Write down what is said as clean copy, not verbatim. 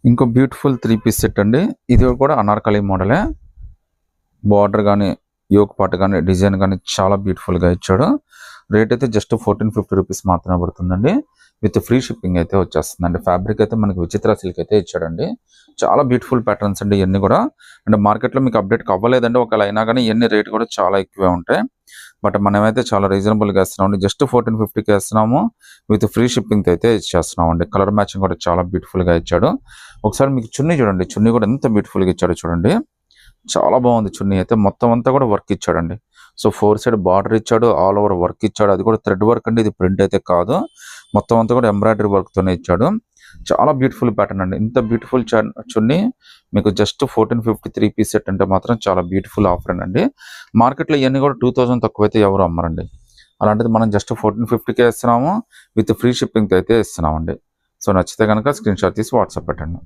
ఇంకో beautiful 3 piece set అండి. ఇది కూడా అనార్కలి మోడలే. బార్డర్ గానీ, యోక్ పార్ట్ గానీ, డిజైన్ గానీ చాలా బ్యూటిఫుల్‌గా ఇచ్చాడు. రేట్ అయితే జస్ట్ 1450 రూపీస్ మాత్రమే పడుతుందండి. విత్ ఫ్రీ షిప్పింగ్ అయితే వచ్చేస్తుందండి. ఫ్యాబ్రిక్ అయితే మనకి విచిత్ర సిల్క్ అయితే ఇచ్చాడండి. చాలా బ్యూటిఫుల్ ప్యాటర్న్స్ అండి ఇయన్నీ కూడా. అండ్ మార్కెట్‌లో మీకు అప్డేట్ అవ్వలేదండి. ఒకవేళ అయినా గానీ ఇయన్నీ రేట్ కూడా చాలా ఎక్కువే ఉంటాయి. బట్ మనమైతే చాలా రీజనబుల్‌గా ఇస్తున్నామండి. జస్ట్ 1450కి ఇస్తున్నాము. విత్ ఫ్రీ షిప్పింగ్‌తో అయితే ఇచ్చేస్తున్నామండి. కలర్ మ్యాచింగ్ కూడా చాలా బ్యూటిఫుల్‌గా ఇచ్చాడు. ఒకసారి మీకు చున్నీ చూడండి. చున్నీ కూడా ఎంత బ్యూటిఫుల్‌గా ఇచ్చాడో చూడండి. చాలా బాగుంది చున్నీ అయితే. మొత్తం అంతా కూడా వర్క్ ఇచ్చాడండి. సో 4 సైడ్ బార్డర్ ఇచ్చాడు. ఆల్ ఓవర్ వర్క్ ఇచ్చాడు. అది కూడా థ్రెడ్ వర్క్ అండి. ఇది ప్రింట్ అయితే కాదు. మొత్తం అంతా కూడా ఎంబ్రాయిడరీ వర్క్‌తోనే ఇచ్చాడు. చాలా బ్యూటిఫుల్ ప్యాటర్న్ అండి. ఇంత బ్యూటిఫుల్ చున్నీ మీకు జస్ట్ 1450 3 పీస్ సెట్ అంటే మాత్రం చాలా బ్యూటిఫుల్ ఆఫర్ అండి. మార్కెట్‌లో ఇయన్నీ కూడా 2000 తక్కువైతే ఎవరు అమ్మరండి. అలాంటిది మనం జస్ట్ 1450కే ఇస్తున్నాము. విత్ ఫ్రీ షిప్పింగ్‌తో అయితే ఇస్తున్నామండి. సో నచ్చితే గనక స్క్రీన్‌షాట్ తీసి వాట్సాప్ పెట్టండి.